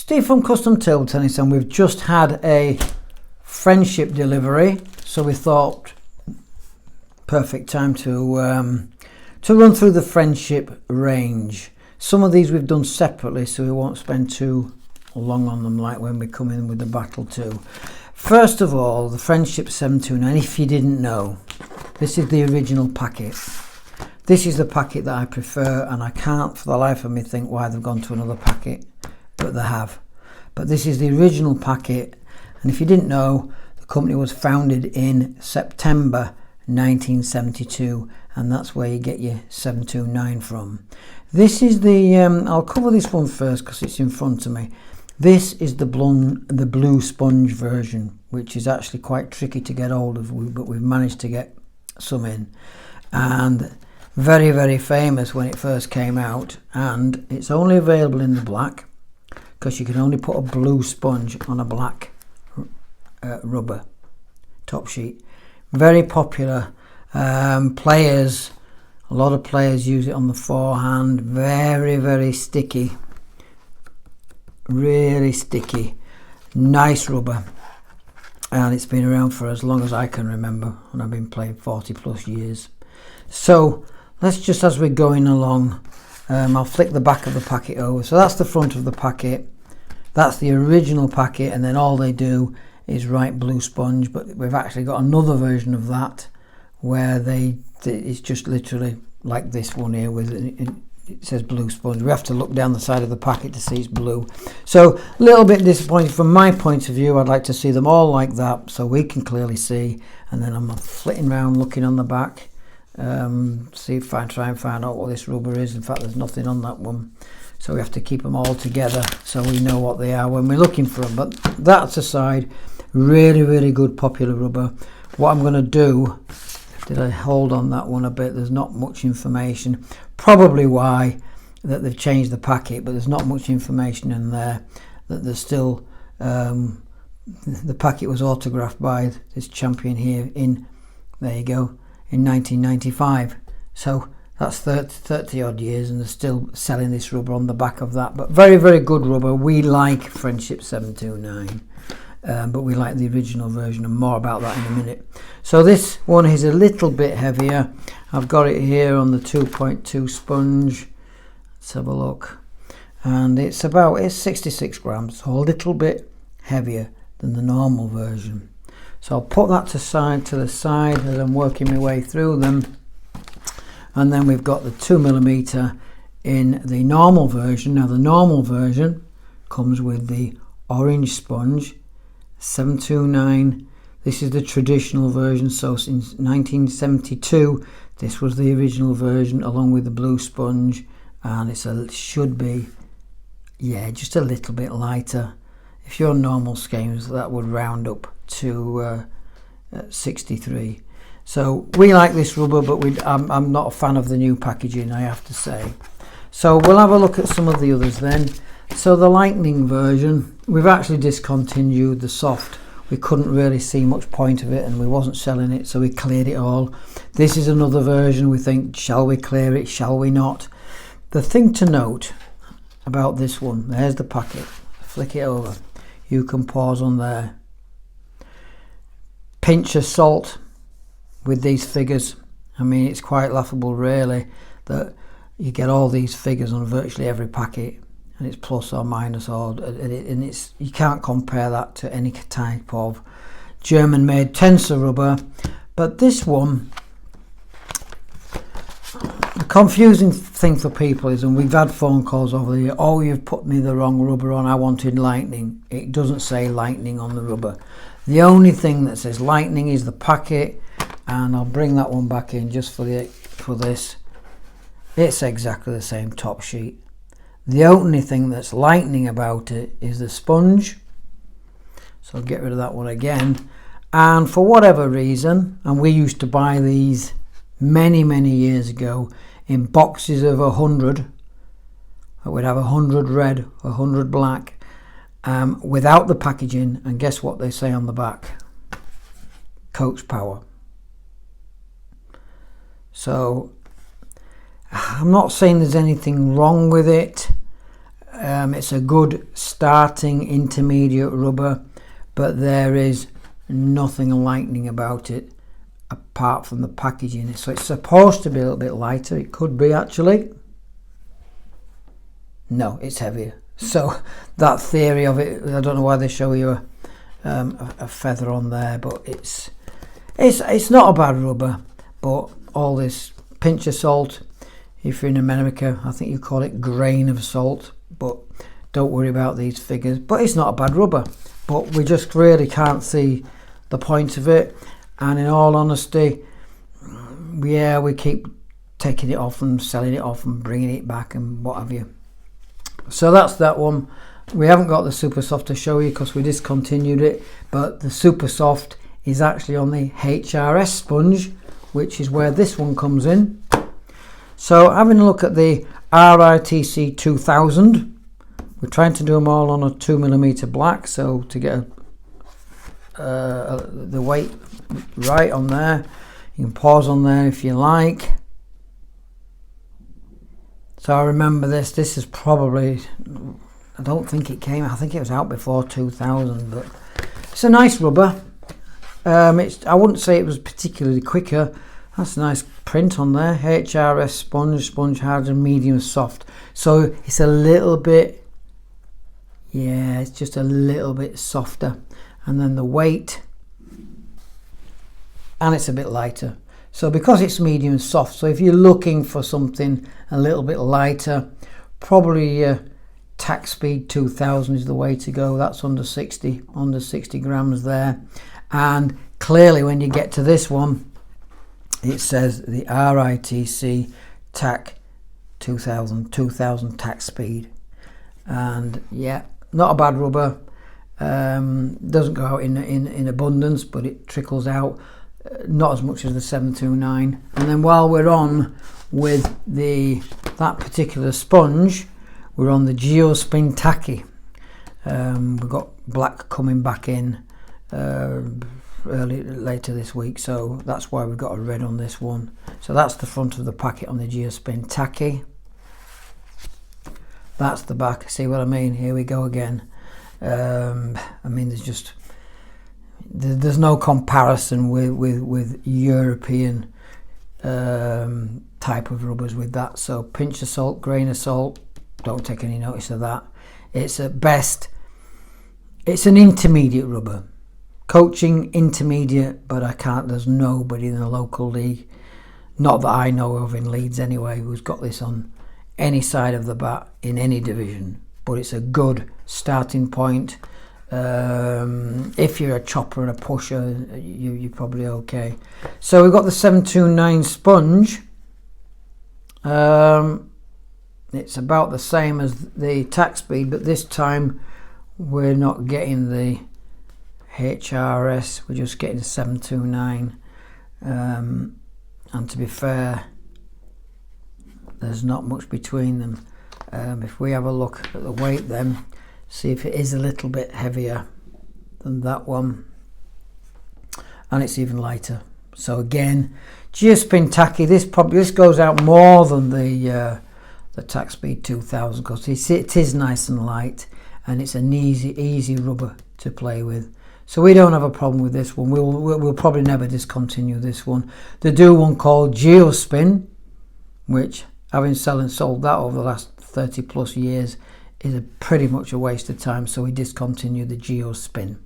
Steve from Custom Table Tennis, and we've just had a Friendship delivery, so we thought perfect time to run through the Friendship range. Some of these we've done separately, so we won't spend too long on them like when we come in with the Battle 2. First of all, the Friendship 729, if you didn't know, this is the original packet. This is the packet that I prefer, and I can't for the life of me think why they've gone to another packet, but they have. But this is the original packet, and if you didn't know, the company was founded in September 1972, and that's where you get your 729 from. This is the, I'll cover this one first because it's in front of me. This is the blue sponge version, which is actually quite tricky to get hold of, but we've managed to get some in. And very, very famous when it first came out, and it's only available in the black because you can only put a blue sponge on a black rubber top sheet. Very popular. Players, a lot of players use it on the forehand. Very, very sticky. Really sticky. Nice rubber. And it's been around for as long as I can remember, and I've been playing 40 plus years. So let's just, as we're going along, I'll flick the back of the packet over. So that's the front of the packet. That's the original packet, and then all they do is write blue sponge, but we've actually got another version of that where it's just literally like this one here with it says blue sponge. We have to look down the side of the packet to see it's blue. So a little bit disappointing from my point of view. I'd like to see them all like that so we can clearly see, and then I'm flitting around looking on the back, see if I try and find out what this rubber is. In fact, there's nothing on that one, so we have to keep them all together so we know what they are when we're looking for them. But that's aside, really, really good popular rubber. What I'm going to do, did I hold on that one a bit? There's not much information. Probably why that they've changed the packet, but there's not much information in there. That there's still the packet was autographed by this champion here in, there you go, in 1995. So that's 30 odd years, and they're still selling this rubber on the back of that. But very, very good rubber. We like Friendship 729. But we like the original version, and more about that in a minute. So this one is a little bit heavier. I've got it here on the 2.2 sponge. Let's have a look. And it's 66 grams, so a little bit heavier than the normal version. So I'll put that to the side as I'm working my way through them. And then we've got the 2mm in the normal version. Now the normal version comes with the orange sponge, 729. This is the traditional version, so since 1972 this was the original version along with the blue sponge, and it should be, yeah, just a little bit lighter. If you're on normal schemes, that would round up to 63. So we like this rubber, but I'm not a fan of the new packaging, I have to say. So we'll have a look at some of the others then. So the Lightning version, we've actually discontinued the soft. We couldn't really see much point of it, and we wasn't selling it, so we cleared it all. This is another version. We think, shall we clear it, shall we not? The thing to note about this one, there's the packet, flick it over, you can pause on there. Pinch of salt with these figures. I mean, it's quite laughable really that you get all these figures on virtually every packet, and it's plus or minus, and it's, you can't compare that to any type of German made tensor rubber. But this one, the confusing thing for people is, and we've had phone calls over the year, oh, you've put me the wrong rubber on, I wanted Lightning. It doesn't say Lightning on the rubber. The only thing that says Lightning is the packet, and I'll bring that one back in just for this. It's exactly the same top sheet. The only thing that's Lightning about it is the sponge. So I'll get rid of that one again. And for whatever reason, and we used to buy these many, many years ago in boxes of 100. I would have 100 red, 100 black, without the packaging. And guess what they say on the back? Coach Power. So I'm not saying there's anything wrong with it. It's a good starting intermediate rubber, but there is nothing lightning about it apart from the packaging. So it's supposed to be a little bit lighter. It could be, actually. No, it's heavier. So that theory of it, I don't know why they show you a feather on there, but it's not a bad rubber. But all this pinch of salt, if you're in America, I think you call it grain of salt, but don't worry about these figures. But it's not a bad rubber, but we just really can't see the point of it. And in all honesty, yeah, we keep taking it off and selling it off and bringing it back and what have you. So that's that one. We haven't got the Super Soft to show you because we discontinued it, but the Super Soft is actually on the HRS sponge, which is where this one comes in. So having a look at the RITC 2000, we're trying to do them all on a 2mm black, so to get the weight right on there. You can pause on there if you like. So I remember this is probably, I don't think it came, I think it was out before 2000, but it's a nice rubber. I wouldn't say it was particularly quicker. That's a nice print on there. HRS sponge hard and medium soft. So it's a little bit, yeah, it's just a little bit softer. And then the weight, and it's a bit lighter. So because it's medium and soft, so if you're looking for something a little bit lighter, probably Tac Speed 2000 is the way to go. That's under 60 grams there. And clearly when you get to this one, it says the RITC Tac 2000 Tac Speed. And yeah, not a bad rubber. Doesn't go out in abundance, but it trickles out. Not as much as the 729. And then while we're on with that particular sponge, we're on the Geospin Tacky. We've got black coming back in later this week, so that's why we've got a red on this one. So that's the front of the packet on the Geospin Tacky. That's the back. See what I mean? Here we go again. I mean, there's no comparison with European type of rubbers with that. So pinch of salt, grain of salt, don't take any notice of that. It's at best, it's an intermediate rubber. Coaching intermediate, but there's nobody in the local league, not that I know of in Leeds anyway, who's got this on any side of the bat in any division. But it's a good starting point. If you're a chopper and a pusher, you're probably okay. So we've got the 729 sponge. It's about the same as the Tac Speed, but this time we're not getting the HRS, we're just getting the 729. And to be fair, there's not much between them. If we have a look at the weight then, see if it is a little bit heavier than that one, and it's even lighter. So again, Geospin Tacky, this goes out more than the Tac Speed 2000 because it is nice and light, and it's an easy rubber to play with. So we don't have a problem with this one. We'll probably never discontinue this one. They do one called Geospin, which, having sold that over the last 30 plus years, is pretty much a waste of time, so we discontinued the Geospin.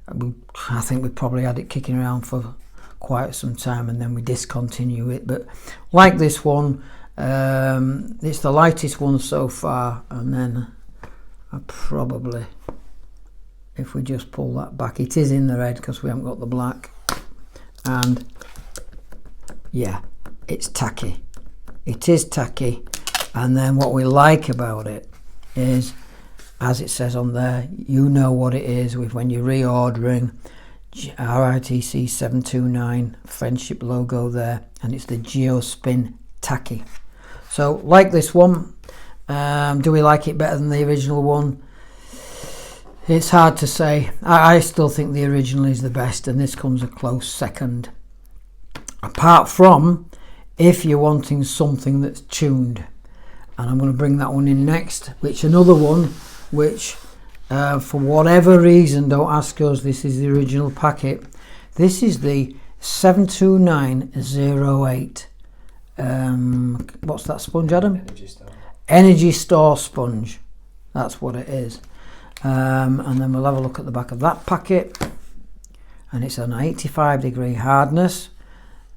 I think we probably had it kicking around for quite some time and then we discontinue it. But like this one, it's the lightest one so far, and then I probably, if we just pull that back, it is in the red because we haven't got the black, and yeah, it's tacky. It is tacky. And then what we like about it is, as it says on there, you know what it is when you're reordering, RITC 729 friendship logo there, and it's the Geospin Tacky. So like this one, do we like it better than the original one? It's hard to say. I still think the original is the best, and this comes a close second, apart from if you're wanting something that's tuned. and I'm going to bring that one in next, which another one which for whatever reason, don't ask us, this is the original packet. This is the 72908. What's that sponge, Adam? Energy Store sponge. That's what it is. And then we'll have a look at the back of that packet, and it's an 85 degree hardness.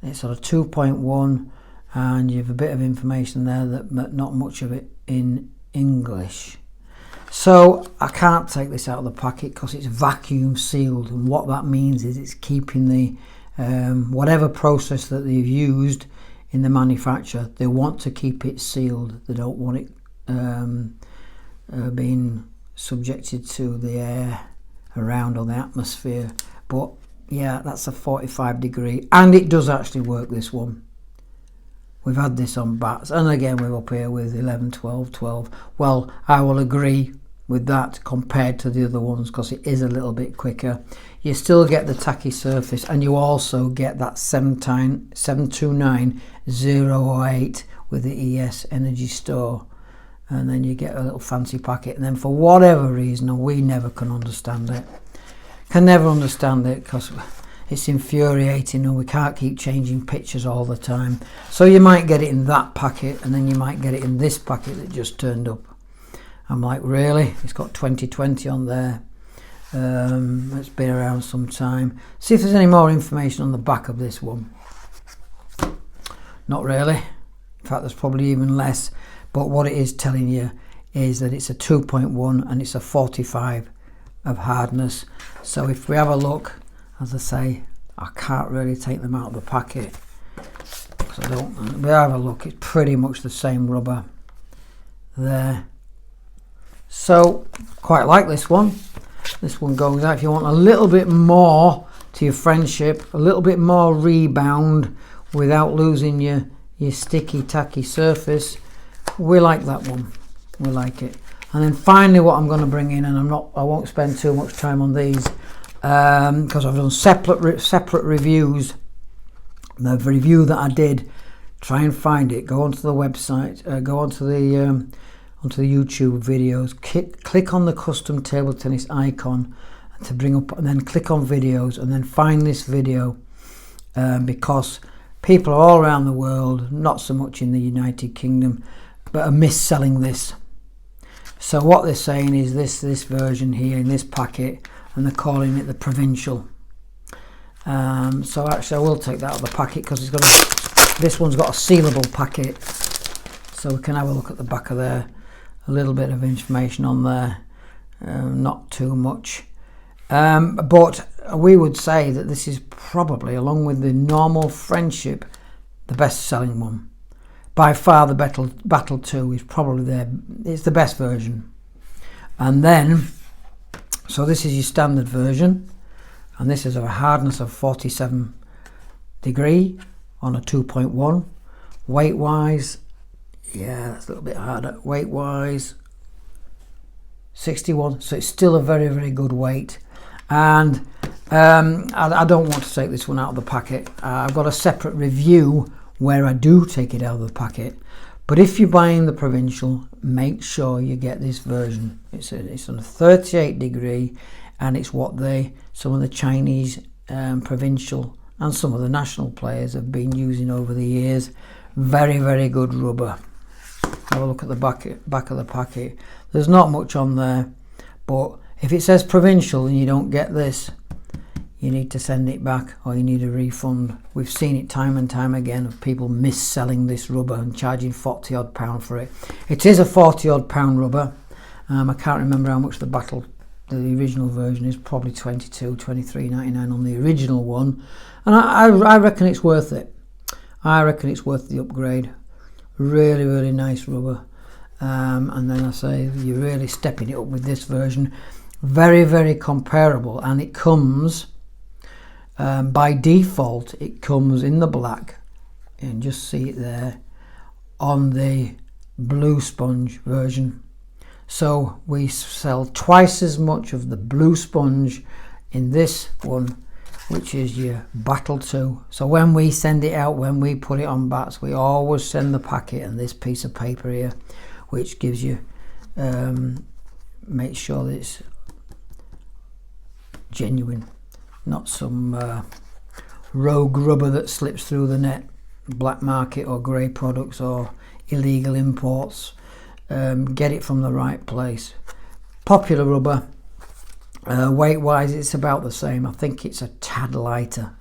It's on a 2.1, and you have a bit of information there, that not much of it in English. So I can't take this out of the packet because it's vacuum sealed, and what that means is it's keeping the whatever process that they've used in the manufacture, they want to keep it sealed. They don't want it being subjected to the air around or the atmosphere. But yeah, that's a 45 degree, and it does actually work, this one. We've had this on bats, and again we're up here with 11, 12, 12. Well, I will agree with that compared to the other ones, because it is a little bit quicker. You still get the tacky surface, and you also get that 72908 with the ES Energy Store, and then you get a little fancy packet. And then for whatever reason, we never can understand it, because it's infuriating, and we can't keep changing pictures all the time. So you might get it in that packet, and then you might get it in this packet that just turned up. I'm like, really? It's got 2020 on there. It's been around some time. See if there's any more information on the back of this one. Not really. In fact, there's probably even less. But what it is telling you is that it's a 2.1 and it's a 45 of hardness. So if we have a look, as I say, I can't really take them out of the packet, because I don't. We have a look, it's pretty much the same rubber there. So quite like this one. This one goes out if you want a little bit more to your friendship, a little bit more rebound without losing your sticky tacky surface. We like that one. We like it. And then finally, what I'm going to bring in, and I won't spend too much time on these, because I've done separate reviews. The review that I did, try and find it. Go onto the website. Go onto the YouTube videos. Click on the custom table tennis icon to bring up, and then click on videos, and then find this video, because people all around the world, not so much in the United Kingdom, but are mis-selling this. So what they're saying is this version here in this packet, and they're calling it the Provincial. So actually I will take that out of the packet, because this one's got a sealable packet, so we can have a look at the back of there. A little bit of information on there, not too much, but we would say that this is probably, along with the normal Friendship, the best selling one. By far the Battle 2 is probably it's the best version. And then, so this is your standard version, and this is a hardness of 47 degree on a 2.1. Weight wise, yeah, that's a little bit harder. Weight wise, 61, so it's still a very, very good weight. And I don't want to take this one out of the packet. I've got a separate review where I do take it out of the packet. But if you're buying the Provincial, make sure you get this version. It's on a 38 degree, and it's what some of the Chinese Provincial and some of the national players have been using over the years. Very, very good rubber. Have a look at the back of the packet. There's not much on there, but if it says Provincial and you don't get this, you need to send it back, or you need a refund. We've seen it time and time again of people mis-selling this rubber and charging £40 odd for it. It is a £40 odd rubber. I can't remember how much the original version is. Probably £23.99 on the original one, and I reckon it's worth it. I reckon it's worth the upgrade. Really, really nice rubber. And then I say you're really stepping it up with this version. Very, very comparable, and it comes by default. It comes in the black, and just see it there on the blue sponge version. So we sell twice as much of the blue sponge in this one, which is your Battle 2. So when we send it out, when we put it on bats, we always send the packet and this piece of paper here which gives you make sure that it's genuine, not some rogue rubber that slips through the net, black market or grey products or illegal imports. Get it from the right place. Popular rubber, weight wise it's about the same. I think it's a tad lighter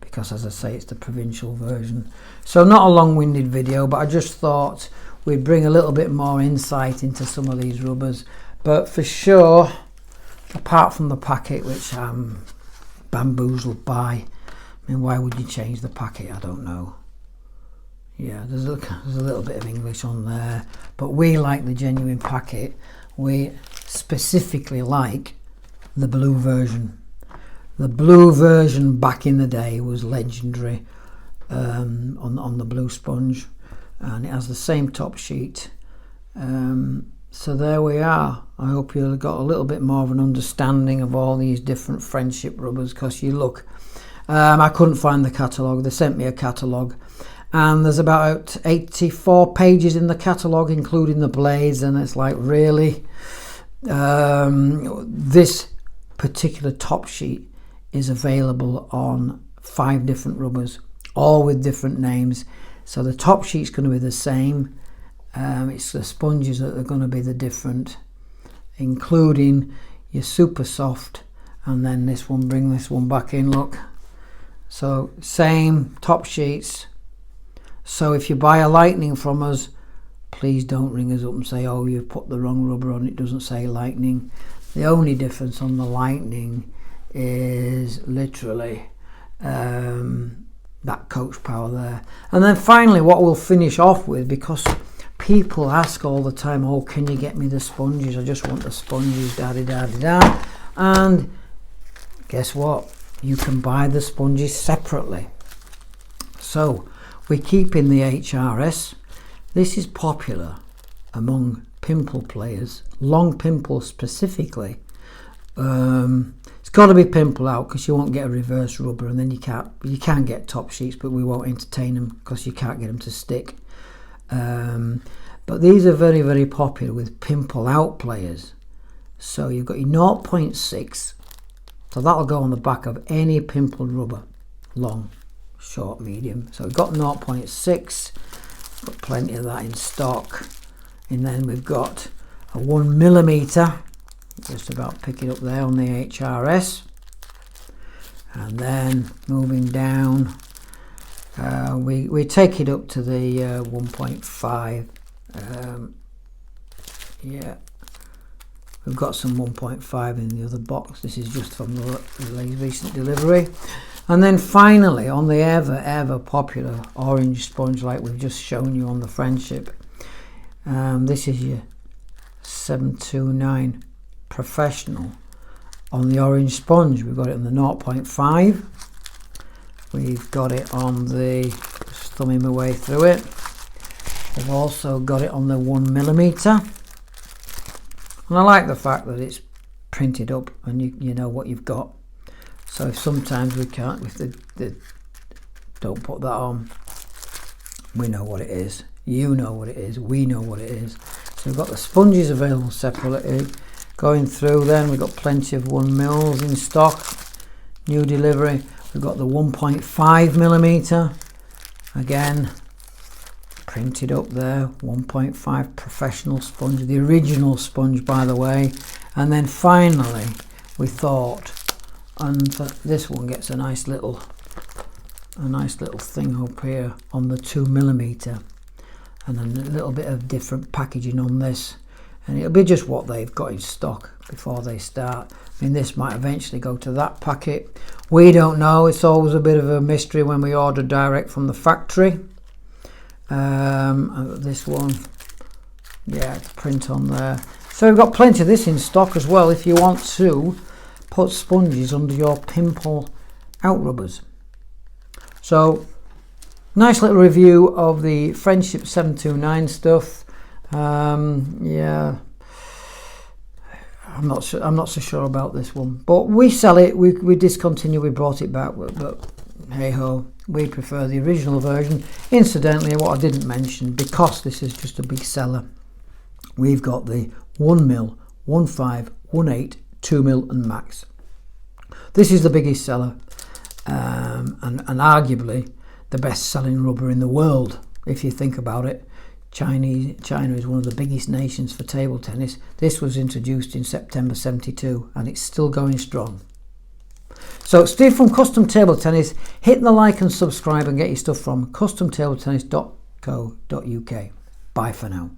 because, as I say, it's the provincial version. So not a long-winded video, but I just thought we'd bring a little bit more insight into some of these rubbers. But for sure, apart from the packet, which I'm bamboozled by, I mean, why would you change the packet? I don't know. Yeah, there's a little bit of English on there, but we like the genuine packet. We specifically like the blue version. The blue version back in the day was legendary on the blue sponge, and it has the same top sheet. So there we are. I hope you've got a little bit more of an understanding of all these different Friendship rubbers, because you look, I couldn't find the catalogue. They sent me a catalogue, and there's about 84 pages in the catalogue, including the blades, and it's like, really? This particular top sheet is available on 5 different rubbers, all with different names. So the top sheet's going to be the same. It's the sponges that are going to be the different, including your super soft, and then this one, bring this one back in, look. So same top sheets. So if you buy a Lightning from us, please don't ring us up and say, oh, you've put the wrong rubber on, it doesn't say Lightning. The only difference on the Lightning is literally that coach power there. And then finally, what we'll finish off with, because people ask all the time, oh, can you get me the sponges? I just want the sponges, da-di-da-di-da. And guess what? You can buy the sponges separately. So we keep in the HRS. This is popular among pimple players, long pimples specifically. It's got to be pimple out, because you won't get a reverse rubber, and then you can get top sheets, but we won't entertain them because you can't get them to stick. But these are very, very popular with pimple out players. So you've got your 0.6, so that'll go on the back of any pimpled rubber, long, short, medium. So we've got 0.6, got plenty of that in stock. And then we've got a 1mm, just about pick it up there on the HRS. And then moving down, we take it up to the 1.5. Yeah, we've got some 1.5 in the other box. This is just from the recent delivery. And then finally, on the ever popular orange sponge, like we've just shown you on the Friendship, this is your 729 Professional on the orange sponge. We've got it on the 0.5. We've got it on the, just thumbing my way through it. We've also got it on the 1mm. And I like the fact that it's printed up and you know what you've got. So if sometimes we can't, if they don't put that on, we know what it is. You know what it is. We know what it is. So we've got the sponges available separately. Going through, then we've got plenty of 1mm in stock. New delivery. We've got the 1.5mm. Again, printed up there. 1.5 Professional sponge. The original sponge, by the way. And then finally, we thought, and this one gets a nice little thing up here on the 2mm. And then a little bit of different packaging on this, and it'll be just what they've got in stock before they start. I mean, this might eventually go to that packet. We don't know. It's always a bit of a mystery when we order direct from the factory. This one, yeah, it's print on there. So we've got plenty of this in stock as well if you want to put sponges under your pimple out rubbers. So nice little review of the Friendship 729 stuff. Yeah, I'm not so sure about this one, but we sell it. We discontinue. We brought it back, but hey ho, we prefer the original version. Incidentally, what I didn't mention, because this is just a big seller, we've got the 1mm, 1.5, 1.8, 2mm and max. This is the biggest seller and arguably the best selling rubber in the world. If you think about it, China is one of the biggest nations for table tennis. This was introduced in September 72 and it's still going strong. So Steve from Custom Table Tennis, hit the like and subscribe and get your stuff from customtabletennis.co.uk. Bye for now.